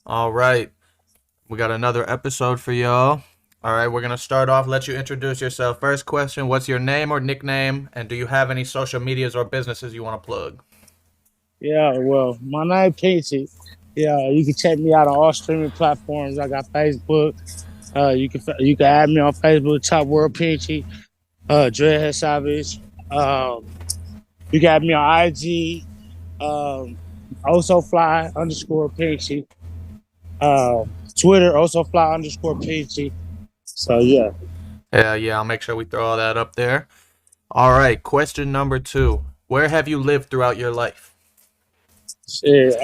All right. We got another episode for y'all. All right, we're going to start off. Let you introduce yourself. First question, what's your name or nickname? And do you have any social medias or businesses you want to plug? Yeah, well, my name Pinchi. Yeah, you can check me out on all streaming platforms. I got Facebook. You can add me on Facebook, ChopWorld Pinchi, Dreadhead Savage. Um, you can add me on IG, also fly underscore Pinchi. Twitter also fly underscore Pinchi. So yeah. Yeah, I'll make sure we throw all that up there. All right, question number two. Where have you lived throughout your life? Shit.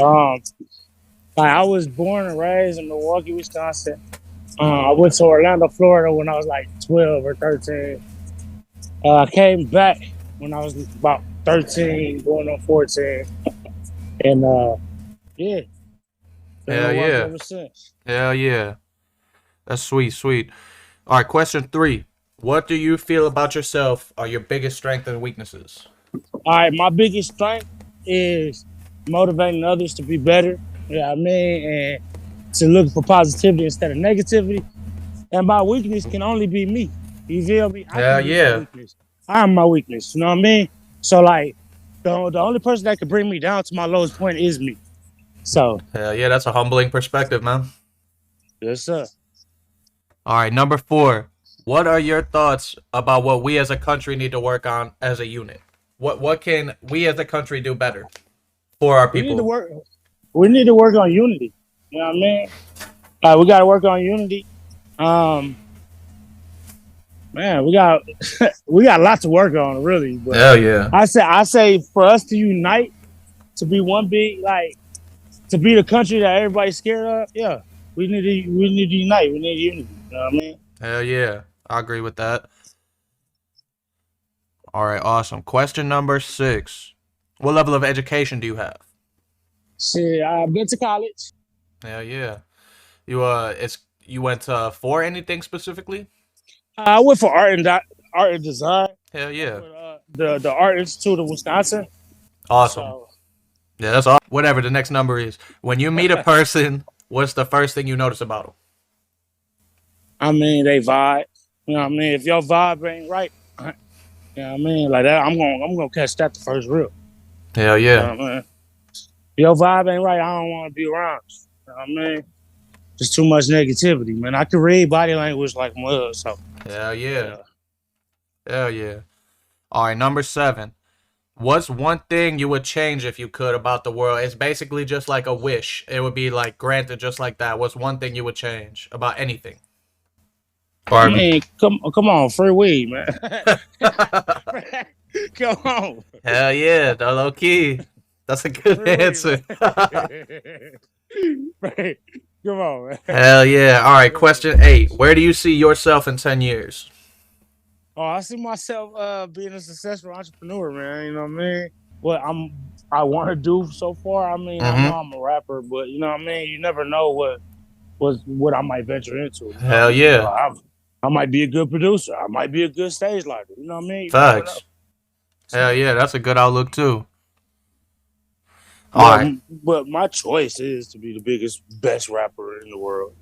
Like I was born and raised in Milwaukee, Wisconsin. I went to Orlando, Florida when I was like 12 or 13. I came back when I was about 13, going on 14. And yeah, been in Hell Milwaukee yeah. ever since. Hell yeah. That's sweet, sweet. All right, question three. What do you feel about yourself are your biggest strengths and weaknesses? All right, my biggest strength is motivating others to be better. Yeah, I mean, and to look for positivity instead of negativity. And my weakness can only be me. You feel me? I Hell can be my yeah. weakness. I'm my weakness. You know what I mean? So like the only person that can bring me down to my lowest point is me. So Hell yeah, that's a humbling perspective, man. yes, sir. All right, number four. What are your thoughts about what we as a country need to work on as a unit? What can we as a country do better for our We need to people? work. We need to work on unity. You know what I mean? We got to work on unity. Um, man, we got we got a lot to work on, really. But Hell yeah. I say for us to unite, to be one big, like to be the country that everybody's scared of. Yeah, we need to unite. We need unity. You know what I mean? Hell yeah. I agree with that. All right, awesome. Question number six. What level of education do you have? Shit, I've been to college. Hell yeah. It's you went for anything specifically? I went for art and design. Hell I yeah. went with the Art Institute of Wisconsin. Awesome. So Yeah, that's awesome. Whatever the next number is. When you meet a person, what's the first thing you notice about them? I mean, they vibe. You know what I mean? If your vibe ain't right, you know what I mean? Like that, I'm gonna catch that the first real. Hell You know yeah. what I mean? If your vibe ain't right, I don't want to be around. You know what I mean? Just too much negativity, man. I can read body language like mud. So Hell yeah. yeah. Hell yeah. All right, number seven. What's one thing you would change if you could about the world? It's basically just like a wish. It would be like granted just like that. What's one thing you would change about anything? I Or mean, come on, free weed, man. Come on, hell yeah, the low key. That's a good free weed, answer. man. Right. Come on, man. Hell yeah. All right, question eight. Where do you see yourself in 10 years? Oh, I see myself being a successful entrepreneur, man. You know what I mean? What I want to do so far. I mean, I know Mm-hmm. I'm a rapper, but you know what I mean. You never know what I might venture into. You know what I Hell mean? yeah. I might be a good producer. I might be a good stage lighter. You know what I mean? You never know. Facts. Hell So, yeah, that's a good outlook too. All but right. but my choice is to be the biggest, best rapper in the world.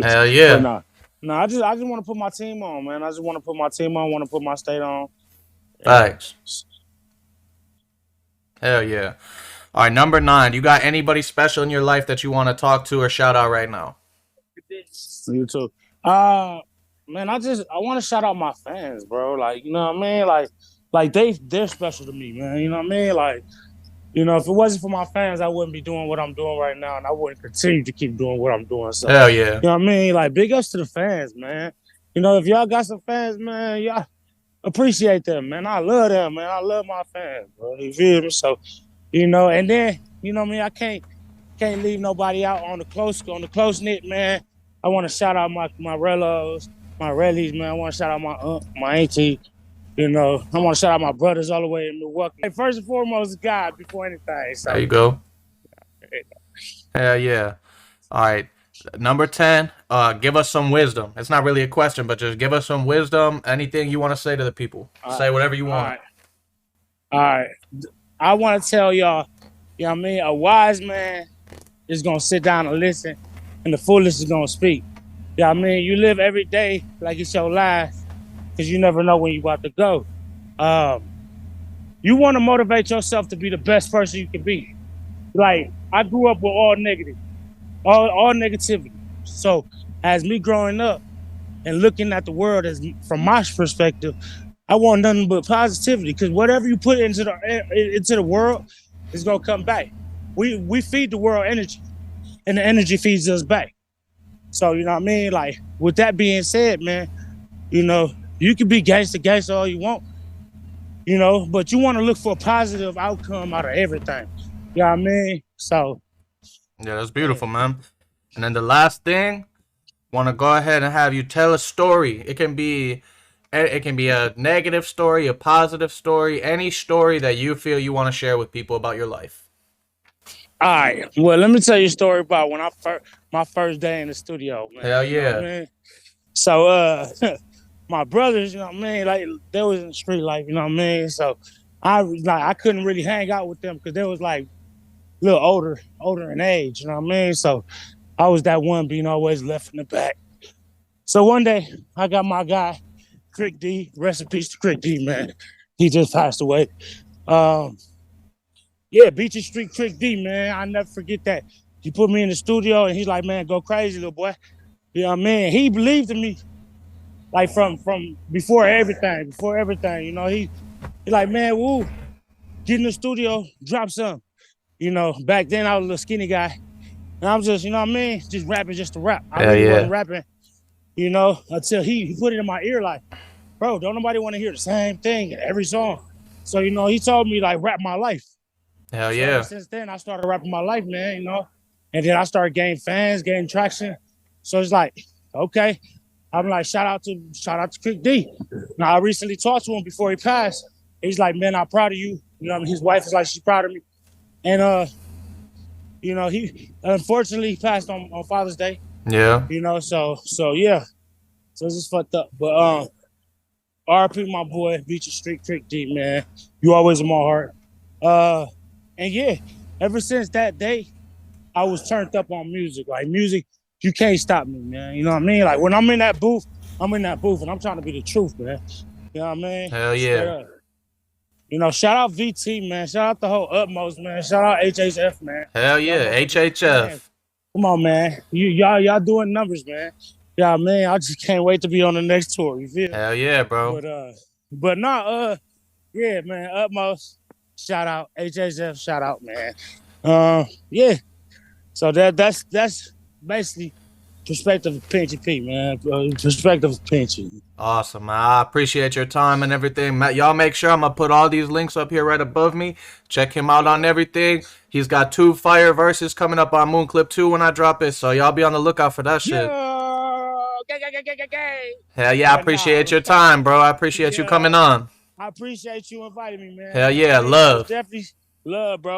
Hell But yeah. nah, nah. I just want to put my team on, man. I just want to put my team on. Want to put my state on, and Facts. Hell yeah. All right, number nine. You got anybody special in your life that you want to talk to or shout out right now? you too. Uh, man, I want to shout out my fans, bro. Like, you know what I mean? Like they're special to me, man. You know what I mean? Like, if it wasn't for my fans, I wouldn't be doing what I'm doing right now, and I wouldn't continue to keep doing what I'm doing. So, Hell yeah. you know what I mean? Like, big ups to the fans, man. If y'all got some fans, man, y'all appreciate them, man. I love them, man. I love my fans, bro. You feel me? So, and then, what I mean? I can't leave nobody out on the close knit, man. I want to shout out my relos, my relies, man. I want to shout out my aunt, my auntie. I want to shout out my brothers all the way in Milwaukee. Hey, first and foremost, God before anything. There So, you go. Hell yeah. All right. Number 10, give us some wisdom. It's not really a question, but just give us some wisdom. Anything you want to say to the people. all Say whatever you want. right, all right. I want to tell y'all, you know what I mean? A wise man is gonna sit down and listen, and the foolish is gonna speak. Yeah, I mean, you live every day like it's your last, because you never know when you about to go. Um, you want to motivate yourself to be the best person you can be. Like I grew up with all negative, all negativity. So as me growing up and looking at the world as from my perspective, I want nothing but positivity because whatever you put into the world is gonna come back. We feed the world energy, and the energy feeds us back. So you know what I mean. Like with that being said, man, you know you can be gangster all you want, but you want to look for a positive outcome out of everything. You know what I mean? So Yeah, that's yeah. beautiful, man. And then the last thing, want to go ahead and have you tell a story. It can be a negative story, a positive story, any story that you feel you want to share with people about your life. All right. Well, let me tell you a story about when I first my first day in the studio, Hell man. You know what I yeah. mean? So my brothers, you know what I mean, like they was in the street life, you know what I mean? So I couldn't really hang out with them because they was like a little older in age, you know what I mean? So I was that one being always left in the back. So one day I got my guy, Crick D, rest in peace to Crick D, man. He just passed away. Um, yeah, Beachy Street Crick D, man. I never forget that. He put me in the studio and he's like, man, go crazy, little boy. You know what I mean? He believed in me like from before everything. He like, man, woo, get in the studio, drop some. Back then I was a little skinny guy. And I'm just, you know what I mean? Just rapping just to rap. I Hell really wasn't yeah. rapping, until he put it in my ear like, bro, don't nobody want to hear the same thing in every song. So, he told me like rap my life. Hell So ever yeah. since then I started rapping my life, man. And then I started gaining fans, gaining traction. So it's like, okay. I'm like, shout out to Crick D. Now I recently talked to him before he passed. He's like, man, I'm proud of you. His wife is like, she's proud of me. And he unfortunately passed on Father's Day. Yeah. So yeah. So it's just fucked up. But RP my boy, Beach Street Crick D, man. You always in my heart. And yeah, ever since that day, I was turned up on music. Like music, you can't stop me, man. You know what I mean? Like when I'm in that booth, and I'm trying to be the truth, man. You know what I mean? Hell Straight yeah. up. Shout out VT, man. Shout out the whole Utmost, man. Shout out HHF, man. Hell Y'all yeah. motherfuckers, man. HHF. Come on, man. Y'all doing numbers, man. Yeah, man. I just can't wait to be on the next tour. You feel? Hell yeah, bro. But nah, yeah, man. Utmost, shout out. HHF, shout out, man. Yeah. So that's basically perspective of Pinchi P, man. Perspective of Pinchi. Awesome, man. I appreciate your time and everything. Y'all make sure I'm going to put all these links up here right above me. Check him out on everything. He's got 2 fire verses coming up on Moon Clip 2 when I drop it. So y'all be on the lookout for that shit. Hell yeah, I appreciate your time, bro. I appreciate you coming on. I appreciate you inviting me, man. Hell yeah, love. Definitely love, bro.